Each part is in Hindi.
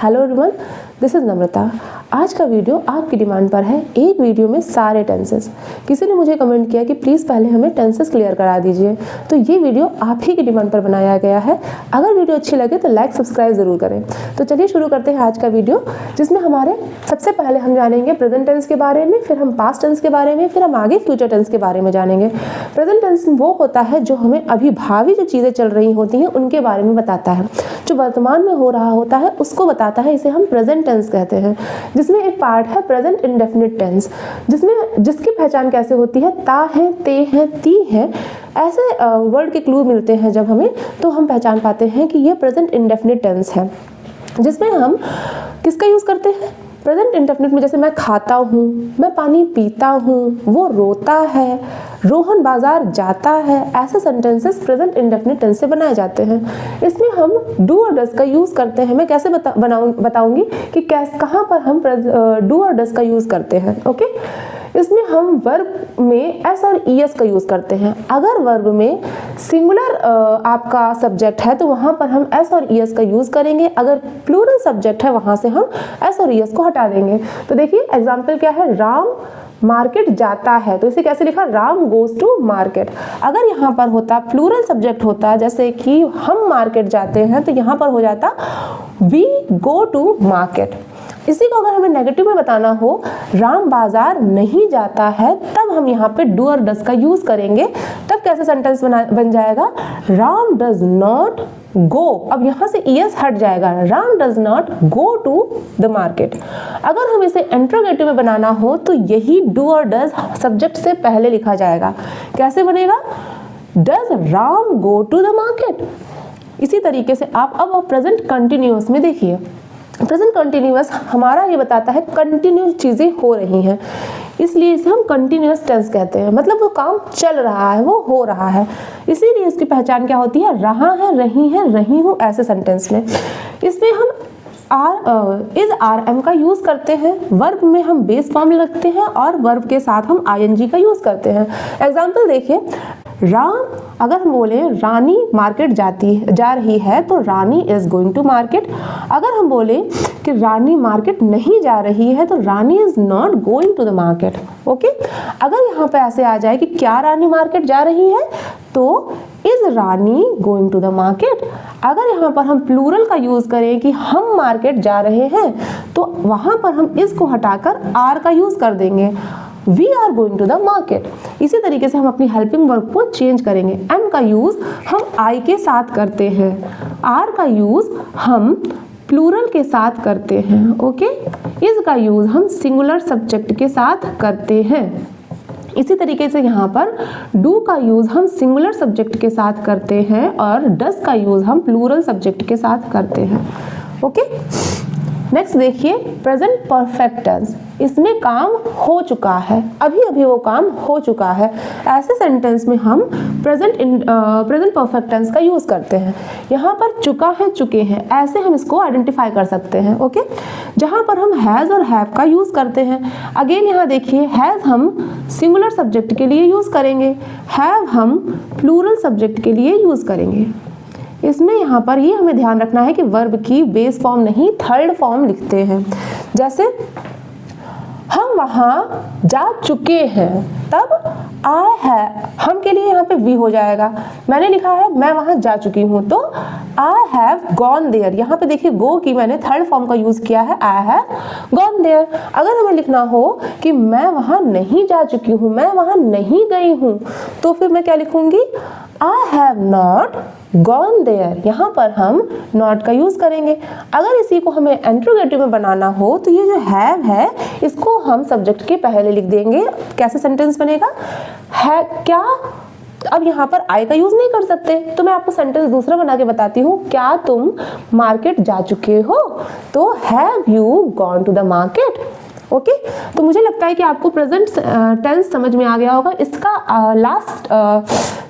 हेलो एवरीवन, दिस इज़ नम्रता। आज का वीडियो आपकी डिमांड पर है। एक वीडियो में सारे टेंसेस। किसी ने मुझे कमेंट किया कि प्लीज़ पहले हमें टेंसेस क्लियर करा दीजिए, तो ये वीडियो आप ही की डिमांड पर बनाया गया है। अगर वीडियो अच्छी लगे तो लाइक सब्सक्राइब ज़रूर करें। तो चलिए शुरू करते हैं आज का वीडियो, जिसमें हमारे सबसे पहले हम जानेंगे प्रेजेंट टेंस के बारे में, फिर हम पास्ट टेंस के बारे में, फिर हम आगे फ्यूचर टेंस के बारे में जानेंगे। प्रेजेंट टेंस वो होता है जो हमें अभी भावी जो चीज़ें चल रही होती हैं उनके बारे में बताता है। जो वर्तमान में हो रहा होता है उसको बताता है, इसे हम प्रेजेंट टेंस कहते हैं। जिसमें एक पार्ट है प्रेजेंट इंडेफिनिट टेंस, जिसकी पहचान कैसे होती है, ता है, ते है, ती है, ऐसे वर्ड के क्लू मिलते हैं जब हमें, तो हम पहचान पाते हैं कि ये प्रेजेंट इंडेफिनिट टेंस है। जिसमें हम किसका यूज़ करते हैं प्रेजेंट इंडेफिनिट में, जैसे मैं खाता हूँ, मैं पानी पीता हूँ, वो रोता है, रोहन बाजार जाता है। ऐसे सेंटेंसेस प्रेजेंट इंडेफिनिट टेंस से बनाए जाते हैं। इसमें हम डू और डज का यूज़ करते हैं। मैं कैसे बताऊंगी कि कहाँ पर हम डू और डज का यूज़ करते हैं। ओके, इसमें हम वर्ब में एस और ईएस का यूज़ करते हैं। अगर वर्ब में सिंगुलर आपका सब्जेक्ट है तो वहाँ पर हम एस और ईएस का यूज़ करेंगे। अगर प्लूरल सब्जेक्ट है वहाँ से हम एस और ईएस को हटा देंगे। तो देखिए एग्जाम्पल क्या है, राम मार्केट जाता है, तो इसे कैसे लिखा, राम गोज टू मार्केट। अगर यहाँ पर होता प्लूरल सब्जेक्ट होता, जैसे कि हम मार्केट जाते हैं, तो यहाँ पर हो जाता वी गो टू मार्केट। इसी को अगर हमें नेगेटिव में बताना हो, राम बाजार नहीं जाता है, तब हम यहाँ पे डू और डज का यूज करेंगे। तब कैसे सेंटेंस बन जाएगा, राम डज नॉट गो। अब यहाँ से ईएस हट जाएगा, Ram does not go to the market. अगर हम इसे इंट्रोगेटिव में बनाना हो तो यही डू और डज सब्जेक्ट से पहले लिखा जाएगा। कैसे बनेगा, does Ram go to the market. इसी तरीके से आप अब प्रेजेंट कंटिन्यूअस में देखिए, प्रेजेंट कंटिन्यूअस हमारा ये बताता है कंटिन्यूस चीज़ें हो रही हैं, इसलिए इसे हम कंटिन्यूअस टेंस कहते हैं। मतलब वो काम चल रहा है, वो हो रहा है, इसीलिए इसकी पहचान क्या होती है, रहा है, रही है, रही हूँ, ऐसे सेंटेंस में। इसमें हम इज आर एम का यूज करते हैं। वर्ब में हम बेस फॉर्म लगते हैं और वर्ब के साथ हम आईएनजी का यूज करते हैं। एग्जाम्पल देखिए, राम, अगर हम बोले रानी मार्केट जा रही है, तो Rani is going to market. अगर हम बोले कि रानी मार्केट नहीं जा रही है, तो Rani is not going to the market. Okay, अगर यहाँ पे ऐसे आ जाए कि क्या रानी मार्केट जा रही है, तो is Rani going to the market. अगर यहाँ पर हम प्लूरल का यूज करें कि हम मार्केट जा रहे हैं, तो वहां पर हम इस को हटाकर आर का यूज कर देंगे, we are going to the market. इसी तरीके से हम अपनी हेल्पिंग वर्ब को चेंज करेंगे। एम का यूज हम आई के साथ करते हैं, आर का यूज हम प्लूरल के साथ करते हैं। ओके, इज का यूज हम सिंगुलर सब्जेक्ट के साथ करते हैं। इसी तरीके से यहाँ पर डू का यूज हम सिंगुलर सब्जेक्ट के साथ करते हैं और डज का यूज हम प्लूरल सब्जेक्ट के साथ करते हैं। ओके, नेक्स्ट देखिए प्रेजेंट परफेक्ट टेंस। इसमें काम हो चुका है, अभी अभी वो काम हो चुका है। ऐसे सेंटेंस में हम प्रेजेंट परफेक्ट टेंस का यूज करते हैं। यहाँ पर चुका है, चुके हैं, ऐसे हम इसको आइडेंटिफाई कर सकते हैं। ओके, जहाँ पर हम हैज और हैव का यूज करते हैं। अगेन यहाँ देखिए, हैज हम सिंगुलर सब्जेक्ट के लिए यूज करेंगे, हैव हम प्लूरल सब्जेक्ट के लिए यूज करेंगे। इसमें यहाँ पर ये हमें ध्यान रखना है कि वर्ब की बेस फॉर्म नहीं, थर्ड फॉर्म लिखते हैं। जैसे हम वहाँ जा चुके हैं, तब आई है, हम के लिए यहाँ पे वी हो जाएगा। मैंने लिखा है मैं वहाँ जा चुकी हूँ, तो आई हैव गॉन देयर। यहाँ पे देखिए गो की मैंने थर्ड फॉर्म का यूज किया है, आई हैव गॉन देयर। अगर हमें लिखना हो कि मैं वहाँ नहीं जा चुकी हूँ, मैं वहाँ नहीं गई हूँ, तो फिर मैं क्या लिखूंगी, I have not gone there. यहाँ पर हम नॉट का यूज करेंगे। अगर इसी को हमें इंट्रोगेटिव में बनाना हो, तो ये जो हैव है इसको हम सब्जेक्ट के पहले लिख देंगे। कैसे सेंटेंस बनेगा, है क्या। अब यहाँ पर आई का यूज नहीं कर सकते, तो मैं आपको सेंटेंस दूसरा बना के बताती हूँ। क्या तुम मार्केट जा चुके हो, तो have you gone to the market. Okay, तो मुझे लगता है कि आपको प्रेजेंट टेंस समझ में आ गया होगा। इसका लास्ट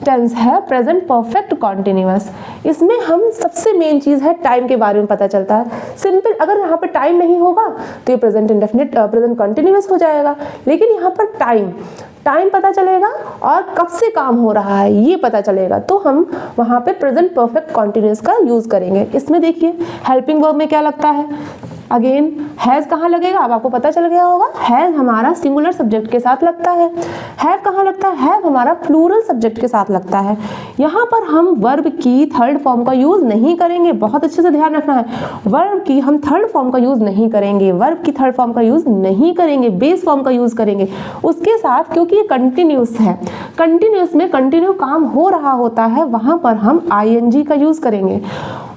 टेंस है प्रेजेंट परफेक्ट कॉन्टिन्यूअस। इसमें हम सबसे मेन चीज़ है टाइम के बारे में पता चलता है। सिंपल, अगर यहाँ पर टाइम नहीं होगा तो ये प्रेजेंट इंडेफिनिट प्रेजेंट कॉन्टिन्यूअस हो जाएगा, लेकिन यहाँ पर टाइम पता चलेगा और कब से काम हो रहा है ये पता चलेगा, तो हम वहाँ पे प्रेजेंट परफेक्ट कॉन्टिन्यूअस का यूज करेंगे। इसमें देखिए हेल्पिंग वर्ब में क्या लगता है, अगेन हैज कहाँ लगेगा, अब आपको पता चल गया होगा, हैज हमारा सिंगुलर सब्जेक्ट के साथ लगता है। हैव कहाँ लगता है, हैव हमारा प्लूरल सब्जेक्ट के साथ लगता है। यहाँ पर हम वर्ब की थर्ड फॉर्म का यूज नहीं करेंगे, बहुत अच्छे से ध्यान रखना है, वर्ब की हम थर्ड फॉर्म का यूज नहीं करेंगे, वर्ब की थर्ड फॉर्म का यूज नहीं करेंगे, बेस फॉर्म का यूज करेंगे उसके साथ, क्योंकि ये कंटिन्यूस है। कंटिन्यूस में कंटिन्यू काम हो रहा होता है, वहां पर हम आईएनजी का यूज करेंगे।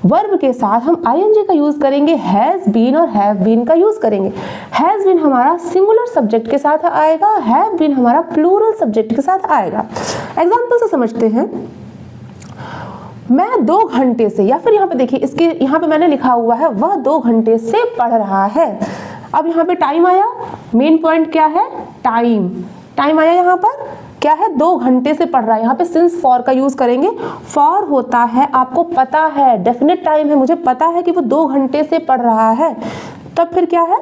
वर्ब के साथ हम आईएनजी का यूज करेंगे, हैज बीन और हैव बीन का यूज करेंगे। हैज बीन हमारा सिंगुलर सब्जेक्ट के साथ आएगा, हैव बीन हमारा प्लूरल सब्जेक्ट के साथ आएगा। एग्जांपल से समझते हैं, मैं 2 घंटे से, या फिर यहाँ पे देखिए इसके यहाँ पे मैंने लिखा हुआ है वह 2 घंटे से पढ़ रहा है। अब यहाँ पे टाइम आया, मेन पॉइंट क्या है, टाइम। टाइम आया यहाँ पर क्या है, 2 घंटे से पढ़ रहा है। यहाँ पे सिंस फॉर का यूज करेंगे। फॉर होता है, आपको पता है, डेफिनेट टाइम है, मुझे पता है कि वो 2 घंटे से पढ़ रहा है। तब फिर क्या है,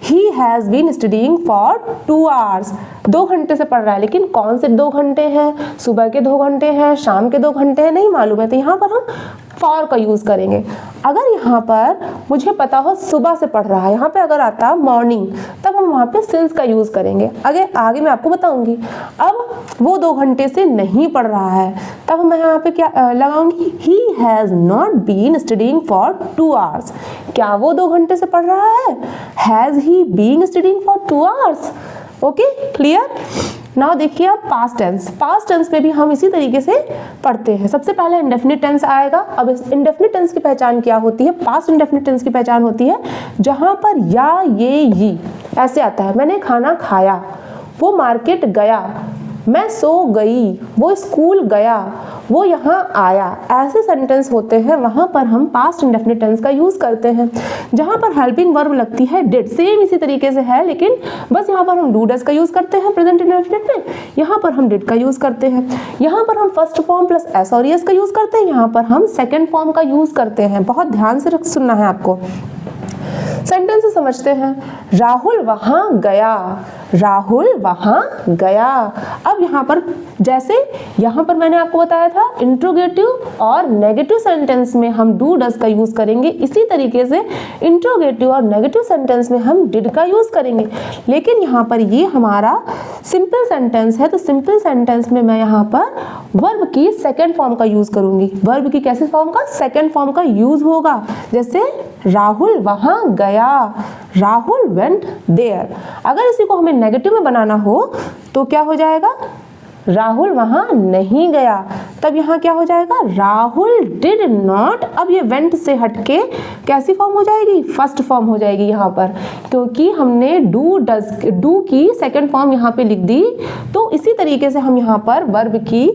he has been studying for 2 hours, 2 घंटे से पढ़ रहा है, लेकिन कौन से 2 घंटे हैं, सुबह के 2 घंटे हैं, शाम के 2 घंटे हैं, नहीं मालूम है, तो यहाँ पर हम फॉर का यूज करेंगे। अगर यहाँ पर मुझे पता हो सुबह से पढ़ रहा है, यहाँ पे अगर आता मॉर्निंग, तब हम वहाँ पे सिंस का यूज करेंगे। आगे मैं आपको बताऊंगी। अब वो 2 घंटे से नहीं पढ़ रहा है, तब मैं यहाँ पे क्या लगाऊंगी, he has not been studying for 2 hours। क्या वो 2 घंटे से पढ़ रहा है, has he been studying for 2 hours। Okay, clear. Now देखिए अब पास्ट टेंस। पास्ट टेंस में भी हम इसी तरीके से पढ़ते हैं। सबसे पहले इंडेफिनिट टेंस आएगा। अब इस इंडेफिनिट टेंस की पहचान क्या होती है, पास्ट इंडेफिनिट टेंस की पहचान होती है जहां पर या, ये ऐसे आता है। मैंने खाना खाया, वो मार्केट गया, मैं सो गई, वो स्कूल गया, वो यहाँ आया। ऐसे सेंटेंस होते हैं, वहां पर हम पास्ट इंडेफिनिट टेंस का यूज करते हैं। जहां पर हेल्पिंग वर्ब लगती है डिड, सेम इसी तरीके से है, लेकिन बस यहाँ पर हम डू डज का यूज करते हैं प्रेजेंट इंडेफिनिट में, यहाँ पर हम डिड का यूज करते हैं। यहाँ पर हम फर्स्ट फॉर्म प्लस एस और एस का यूज करते हैं, यहाँ पर हम सेकेंड फॉर्म का यूज करते हैं। बहुत ध्यान से सुनना है आपको। सेंटेंस से समझते हैं। राहुल वहां गया, राहुल वहां गया। अब यहाँ पर जैसे यहाँ पर मैंने आपको बताया था इंट्रोगेटिव और नेगेटिव सेंटेंस में हम डू डज का यूज करेंगे, इसी तरीके से इंट्रोगेटिव और नेगेटिव सेंटेंस में हम डिड का यूज करेंगे। लेकिन यहाँ पर ये हमारा सिंपल सेंटेंस है, तो सिंपल सेंटेंस में मैं यहाँ पर वर्ब की सेकेंड फॉर्म का यूज करूंगी। वर्ब की कैसे फॉर्म का, सेकेंड फॉर्म का यूज होगा। जैसे राहुल वहां गया, राहुल वेंट देयर। अगर इसी को हमें नेगेटिव में बनाना हो तो क्या हो जाएगा, राहुल वहां नहीं गया। तब यहाँ क्या हो जाएगा, राहुल डिड नॉट। अब ये वेंट से हटके कैसी फॉर्म हो जाएगी, फर्स्ट फॉर्म हो जाएगी यहाँ पर, क्योंकि हमने डू की सेकंड फॉर्म यहाँ पे लिख दी। तो इसी तरीके से हम यहाँ पर वर्ब की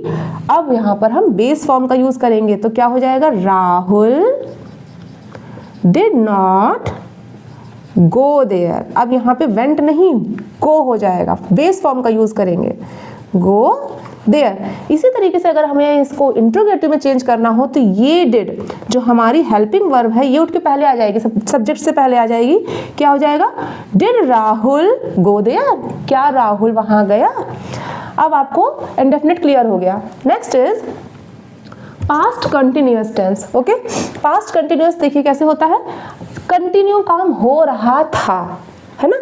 अब यहाँ पर हम बेस फॉर्म का यूज करेंगे। तो क्या हो जाएगा, Rahul did not go there. अब यहाँ पे वेंट नहीं, गो हो जाएगा, बेस फॉर्म का यूज करेंगे, गो देयर। इसी तरीके से अगर हमें इसको इंट्रोगेटिव में चेंज करना हो तो ये डिड जो हमारी हेल्पिंग वर्ब है ये उठ के पहले आ जाएगी, सब्जेक्ट से पहले आ जाएगी। क्या हो जाएगा, डिड राहुल गो देयर, क्या राहुल वहां गया। अब आपको इंडेफिनिट क्लियर हो गया। Next is past continuous tense. Okay, past continuous देखिए कैसे होता है, कंटिन्यू काम हो रहा था, है ना।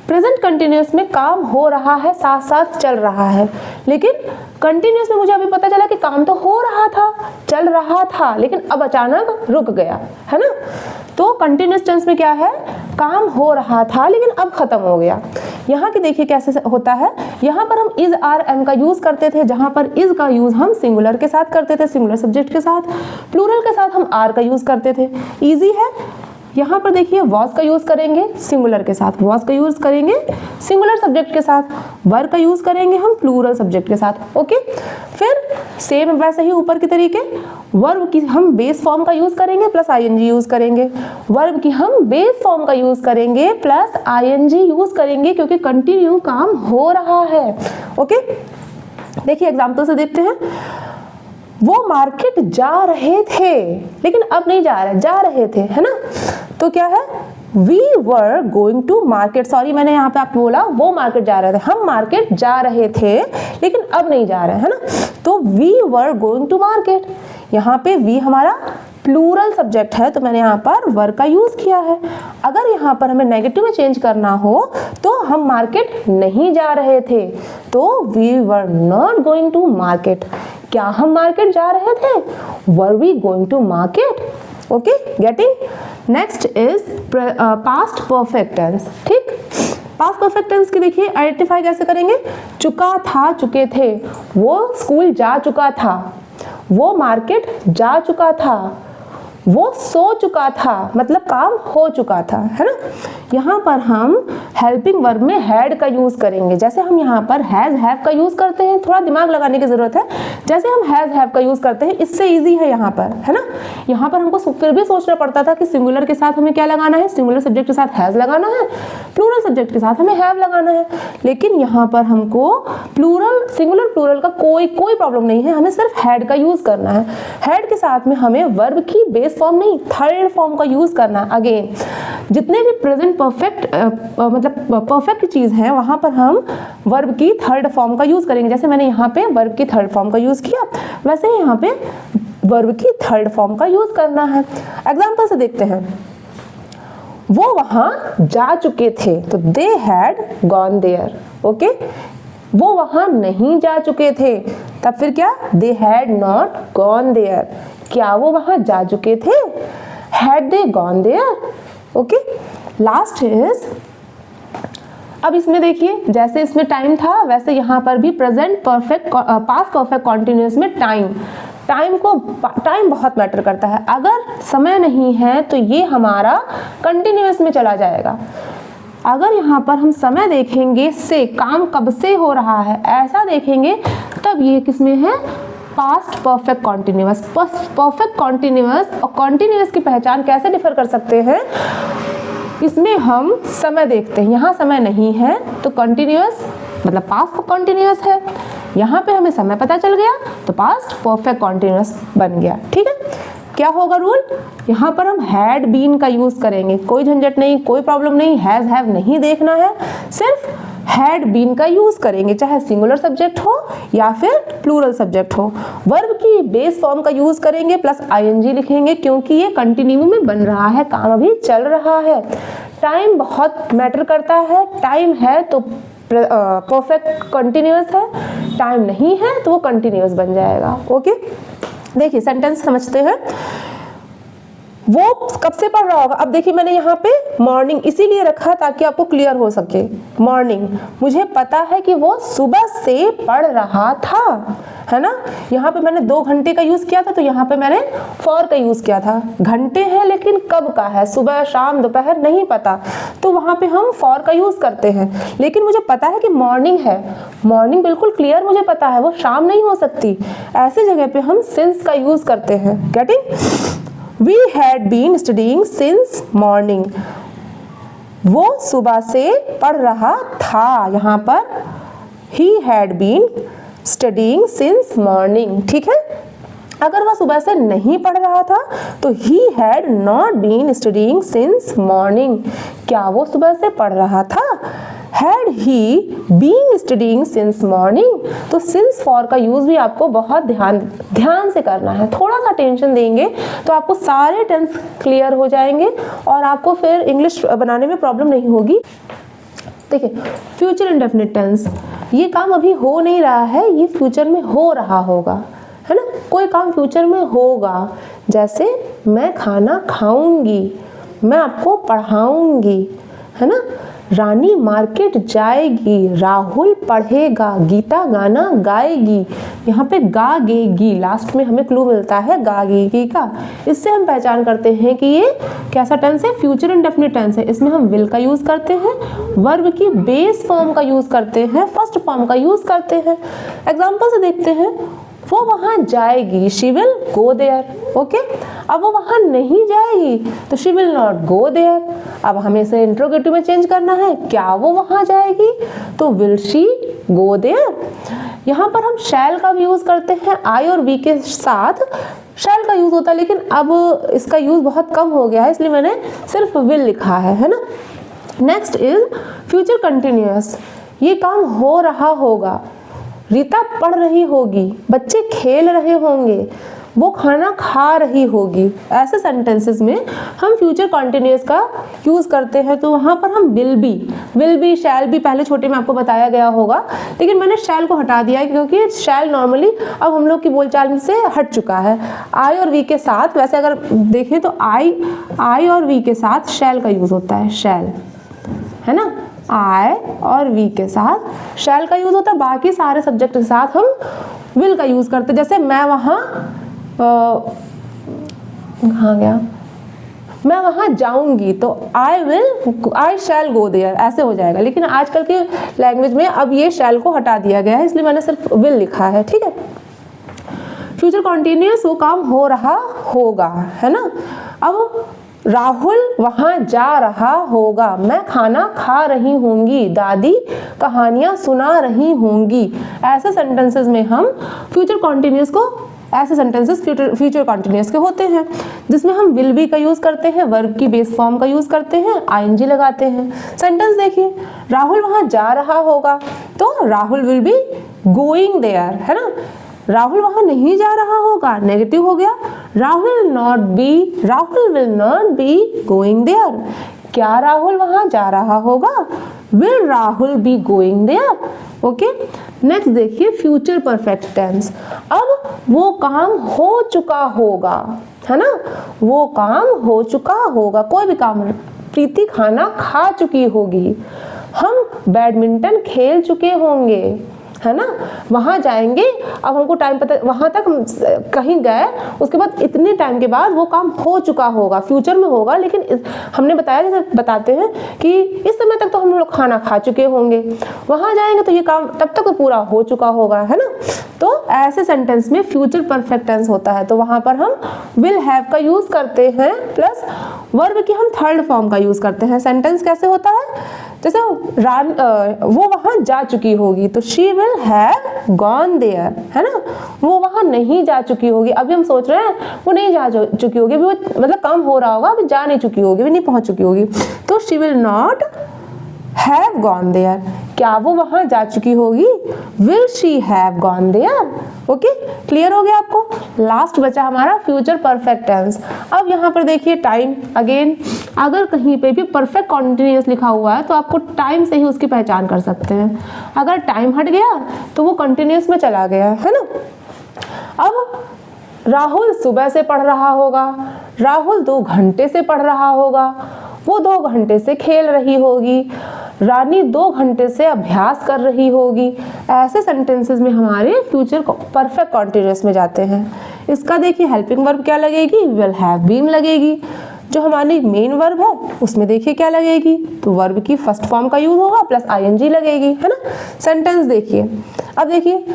प्रेजेंट कंटिन्यूअस में काम हो रहा है, साथ साथ चल रहा है। लेकिन कंटिन्यूअस में मुझे अभी पता चला कि काम तो हो रहा था, चल रहा था, लेकिन अब अचानक रुक गया, है ना। तो कंटिन्यूअस टेंस में क्या है, काम हो रहा था लेकिन अब खत्म हो गया। यहाँ की देखिए कैसे होता है, यहाँ पर हम इज आर एम का यूज करते थे, जहां पर इज का यूज हम सिंगुलर के साथ करते थे, सिंगुलर सब्जेक्ट के साथ। प्लूरल के साथ हम आर का यूज करते थे, इजी है। यहाँ पर देखिए वॉज का यूज करेंगे सिंगुलर के साथ, वॉज का यूज करेंगे सिंगुलर सब्जेक्ट के साथ, वर का यूज करेंगे हम प्लूरल सब्जेक्ट के साथ। ओके, फिर सेम वैसे ही ऊपर की तरीके, वर्ब की हम बेस फॉर्म का यूज करेंगे प्लस आईएनजी यूज करेंगे, वर्ब की हम बेस फॉर्म का यूज करेंगे प्लस आईएनजी यूज करेंगे, क्योंकि कंटिन्यू काम हो रहा है। ओके, देखिए एग्जाम्पल से देखते हैं। वो मार्केट जा रहे थे, लेकिन अब नहीं जा रहे, जा रहे थे, है ना। तो क्या है, we were going to market. Sorry, मैंने यहाँ पे आपको बोला वो मार्केट जा रहे थे, हम मार्केट जा रहे थे लेकिन अब नहीं जा रहे, है ना। तो we were going to market, यहाँ पे वी हमारा प्लूरल सब्जेक्ट है तो मैंने यहाँ पर वर का यूज किया है। अगर यहाँ पर हमें नेगेटिव में चेंज करना हो तो हम मार्केट नहीं जा रहे थे, तो we were not going to market. क्या हम मार्केट जा रहे थे? Were we going to market? Okay, getting? Next is past perfect tense. ठीक, पास्ट परफेक्ट टेंस की देखिए आइडेंटिफाई कैसे करेंगे? चुका था, चुके थे, वो स्कूल जा चुका था, वो मार्केट जा चुका था, वो सो चुका था, मतलब काम हो चुका था, है ना। यहाँ पर हम हेल्पिंग वर्ब में हैड का यूज करेंगे। जैसे हम यहाँ पर हैज हैव का यूज करते हैं, थोड़ा दिमाग लगाने की जरूरत है। जैसे हम हैज हैव का यूज करते हैं, इससे इजी है यहाँ पर, है ना। यहाँ पर हमको फिर भी सोचना पड़ता था कि सिंगुलर के साथ हमें क्या लगाना है, सिंगुलर सब्जेक्ट के साथ हैज लगाना है, प्लूरल सब्जेक्ट के साथ हमें हैव लगाना है। लेकिन यहाँ पर हमको प्लूरल सिंगुलर प्लूरल का कोई प्रॉब्लम नहीं है, हमें सिर्फ हैड का यूज करना है। हैड के साथ में हमें वर्ब की बेस फॉर्म नहीं, थर्ड फॉर्म का यूज करना है। अगेन, जितने भी प्रेजेंट परफेक्ट मतलब परफेक्ट चीज है वहां पर हम वर्ब की थर्ड फॉर्म का यूज करेंगे। जैसे मैंने यहाँ पे वर्ब की थर्ड फॉर्म का यूज किया, वैसे ही यहाँ पे वर्ब की थर्ड फॉर्म का यूज करना है। एग्जाम्पल से देखते हैं। वो वहां जा चुके थे, तो they had gone there. Okay, वो वहां नहीं जा चुके थे, तब फिर क्या? They had not gone there. क्या वो वहां जा चुके थे? Had they gone there? Okay, last is, अब इसमें देखिए जैसे इसमें टाइम था वैसे यहाँ पर भी present perfect past perfect continuous में टाइम बहुत मैटर करता है। अगर समय नहीं है तो ये हमारा कंटिन्यूअस में चला जाएगा। अगर यहाँ पर हम समय देखेंगे से, काम कब से हो रहा है ऐसा देखेंगे, तब ये किसमें है? Past perfect continuous. Perfect continuous और कॉन्टिन्यूअस की पहचान कैसे डिफर कर सकते हैं? इसमें हम समय देखते हैं, यहाँ समय नहीं है तो कॉन्टिन्यूअस मतलब पास्ट कॉन्टिन्यूअस है। यहाँ पे हमें समय पता चल गया तो पास्ट परफेक्ट कॉन्टिन्यूअस बन गया। ठीक है, क्या होगा रूल? यहाँ पर हम हैड बीन का यूज करेंगे, कोई झंझट नहीं, कोई प्रॉब्लम नहीं, हैज हैव नहीं देखना है, सिर्फ हैड बीन का यूज करेंगे, चाहे सिंगुलर सब्जेक्ट हो या फिर प्लूरल सब्जेक्ट हो। वर्ब की बेस फॉर्म का यूज करेंगे प्लस आईएनजी लिखेंगे, क्योंकि ये कंटिन्यू में बन रहा है, काम अभी चल रहा है। टाइम बहुत मैटर करता है, टाइम है तो परफेक्ट कंटिन्यूअस है, टाइम नहीं है तो वो कंटिन्यूअस बन जाएगा। ओके, देखिए सेंटेंस समझते हैं। वो कब से पढ़ रहा होगा? अब देखिए मैंने यहाँ पे मॉर्निंग इसीलिए रखा ताकि आपको क्लियर हो सके। मॉर्निंग, मुझे पता है कि वो सुबह से पढ़ रहा था, है ना। यहाँ पे मैंने 2 घंटे का यूज किया था तो यहाँ पे मैंने फॉर का यूज किया था। घंटे हैं लेकिन कब का है, सुबह शाम दोपहर नहीं पता, तो वहाँ पे हम फॉर का यूज करते हैं। लेकिन मुझे पता है कि मॉर्निंग है, मॉर्निंग बिल्कुल क्लियर मुझे पता है, वो शाम नहीं हो सकती, ऐसी जगह पे हम सिंस का यूज करते हैं। Getting? We had been studying since morning. वो सुबह से पढ़ रहा था, यहाँ पर he had been studying since morning। ठीक है, अगर वह सुबह से नहीं पढ़ रहा था तो he had not been studying since morning। क्या वो सुबह से पढ़ रहा था? Had he been studying since morning? तो since for का यूज भी आपको बहुत ध्यान से करना है। थोड़ा सा टेंशन देंगे तो आपको सारे टेंस क्लियर हो जाएंगे और आपको फिर इंग्लिश बनाने में प्रॉब्लम नहीं होगी। देखिए, फ्यूचर इंडेफिनिट टेंस, ये काम अभी हो नहीं रहा है, ये फ्यूचर में हो रहा होगा, है ना। कोई काम फ्यूचर में होगा, जैसे मैं खाना खाऊंगी, मैं आपको पढ़ाऊंगी, है ना। रानी मार्केट जाएगी, राहुल पढ़ेगा, गीता गाना गाएगी। यहाँ पे गागेगी लास्ट में हमें क्लू मिलता है गागेगी का। इससे हम पहचान करते हैं कि ये कैसा टेंस है? फ्यूचर इंडेफिनिट टेंस है। इसमें हम विल का यूज करते हैं, वर्ब की बेस फॉर्म का यूज करते हैं, फर्स्ट फॉर्म का यूज करते हैं। एग्जाम्पल से देखते हैं। वो वहां जाएगी, she will go there. Okay, अब वो वहां नहीं जाएगी तो she will not go there. अब हमें इसे इंट्रोगेटिव में चेंज करना है, क्या वो वहां जाएगी तो विल शी गो देयर। यहाँ पर हम शैल का भी यूज करते हैं, आई और वी के साथ शैल का यूज होता है, लेकिन अब इसका यूज बहुत कम हो गया है, इसलिए मैंने सिर्फ विल लिखा है ना। नेक्स्ट इज फ्यूचर कंटिन्यूअस, ये काम हो रहा होगा, रीता पढ़ रही होगी, बच्चे खेल रहे होंगे, वो खाना खा रही होगी। ऐसे सेंटेंसेस में हम फ्यूचर कॉन्टिन्यूअस का यूज़ करते हैं। तो वहाँ पर हम विल बी शैल बी पहले छोटे में आपको बताया गया होगा, लेकिन मैंने शैल को हटा दिया है क्योंकि शैल नॉर्मली अब हम लोग की बोलचाल से हट चुका है। आई और वी के साथ, वैसे अगर देखें तो आई और वी के साथ शैल का यूज़ होता है, शैल, है ना। आई और वी के साथ शैल का यूज़ होता है, बाकी सारे सब्जेक्ट के साथ हम विल का यूज़ करते हैं। जैसे मैं वहाँ कहाँ गया, मैं वहाँ जाऊंगी तो आई शैल गो देयर ऐसे हो जाएगा, लेकिन आजकल के लैंग्वेज में अब ये शैल को हटा दिया गया है, इसलिए मैंने सिर्फ विल लिखा है, ठीक है। फ्यूचर कॉन्टिन्यूअस वो काम हो रहा होगा, है ना। अब राहुल वहाँ जा रहा होगा, मैं खाना खा रही होंगी, दादी कहानियाँ सुना रही होंगी। ऐसे सेंटेंसेस में हम फ्यूचर कॉन्टिन्यूअस को, ऐसे सेंटेंसेस फ्यूचर कॉन्टिन्यूअस के होते हैं जिसमें हम विल बी का यूज़ करते हैं, वर्ब की बेस फॉर्म का यूज़ करते हैं, आईएनजी लगाते हैं। सेंटेंस देखिए, राहुल वहाँ जा रहा होगा तो Rahul will be going there, है ना। राहुल वहाँ नहीं जा रहा होगा, नेगेटिव हो गया, Rahul will not be going there. क्या राहुल वहाँ जा रहा होगा, will Rahul be going there. Okay, next देखिए फ्यूचर परफेक्ट टेंस। अब वो काम हो चुका होगा, है ना, वो काम हो चुका होगा, कोई भी काम। प्रीति खाना खा चुकी होगी, हम बैडमिंटन खेल चुके होंगे, है ना। वहाँ जाएंगे, अब हमको टाइम पता, वहाँ तक हम कहीं गए, उसके बाद इतने टाइम के बाद वो काम हो चुका होगा, फ्यूचर में होगा, लेकिन हमने बताया, जैसे बताते हैं कि इस समय तक तो हम लोग खाना खा चुके होंगे, वहाँ जाएंगे तो ये काम तब तक पूरा हो चुका होगा, है ना। तो ऐसे सेंटेंस में फ्यूचर परफेक्ट टेंस होता है, तो वहाँ पर हम विल हैव का यूज़ करते हैं प्लस वर्ब की हम थर्ड फॉर्म का यूज़ करते हैं। सेंटेंस कैसे होता है, जैसे वो वहाँ जा चुकी होगी तो she will have gone there, है ना। वो वहाँ नहीं जा चुकी होगी, अभी हम सोच रहे हैं वो नहीं जा चुकी होगी, अभी वो मतलब काम हो रहा होगा, अभी जा नहीं चुकी होगी, अभी नहीं पहुँच चुकी होगी, तो she will not have gone there. क्या वो वहाँ जा चुकी होगी, will she have gone there. Okay, clear हो गया आपको। लास्ट बचा हमारा फ्यूचर परफेक्ट टेंस। अब यहाँ पर देखिए टाइम, अगेन अगर कहीं पे भी परफेक्ट कॉन्टिन्यूअस लिखा हुआ है तो आपको टाइम से ही उसकी पहचान कर सकते हैं। अगर टाइम हट गया तो वो कंटिन्यूअस में चला गया, है ना। अब राहुल सुबह से पढ़ रहा होगा, राहुल 2 घंटे से पढ़ रहा होगा, वो 2 घंटे से खेल रही होगी, रानी 2 घंटे से अभ्यास कर रही होगी। ऐसे सेंटेंसेस में हमारे फ्यूचर परफेक्ट कॉन्टिन्यूअस में जाते हैं। इसका देखिए हेल्पिंग वर्ब क्या लगेगी, विल हैव बीन लगेगी। जो हमारी मेन वर्ब है उसमें देखिए क्या लगेगी, तो वर्ब की फर्स्ट फॉर्म का यूज होगा प्लस आईएनजी लगेगी, है ना। सेंटेंस देखिए, अब देखिए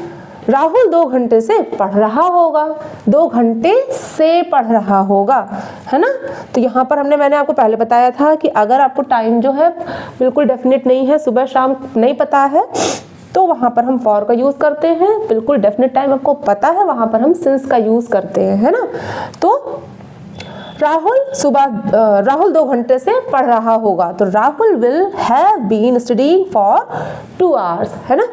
राहुल 2 घंटे से पढ़ रहा होगा, 2 घंटे से पढ़ रहा होगा, है ना। तो यहाँ पर मैंने आपको पहले बताया था कि अगर आपको टाइम जो है बिल्कुल डेफिनेट नहीं है, सुबह शाम नहीं पता है, तो वहाँ पर हम फॉर का यूज़ करते हैं। बिल्कुल डेफिनेट टाइम आपको पता है, वहाँ पर हम सिंस का यूज़ करते हैं, है ना। तो राहुल 2 घंटे से पढ़ रहा होगा, तो Rahul will have been studying for 2 hours, है ना।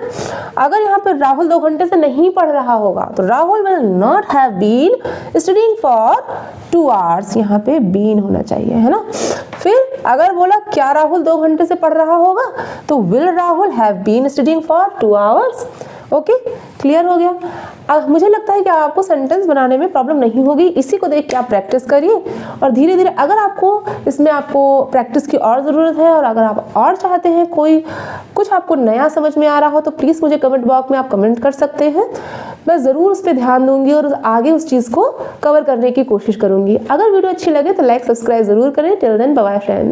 अगर यहाँ पर राहुल 2 घंटे से नहीं पढ़ रहा होगा तो Rahul will not have been studying for 2 hours, यहाँ पे बीन होना चाहिए, है ना। फिर अगर बोला क्या राहुल 2 घंटे से पढ़ रहा होगा, तो will Rahul have been studying for 2 hours. Okay, clear हो गया। अब मुझे लगता है कि आपको सेंटेंस बनाने में प्रॉब्लम नहीं होगी, इसी को देख के आप प्रैक्टिस करिए और धीरे धीरे अगर आपको प्रैक्टिस की और ज़रूरत है और अगर आप और चाहते हैं कुछ आपको नया समझ में आ रहा हो तो प्लीज़ मुझे कमेंट बॉक्स में आप कमेंट कर सकते हैं। मैं ज़रूर उस पर ध्यान दूंगी और आगे उस चीज़ को कवर करने की कोशिश करूँगी। अगर वीडियो अच्छी लगे तो लाइक सब्सक्राइब ज़रूर करें। Till then bye bye friends.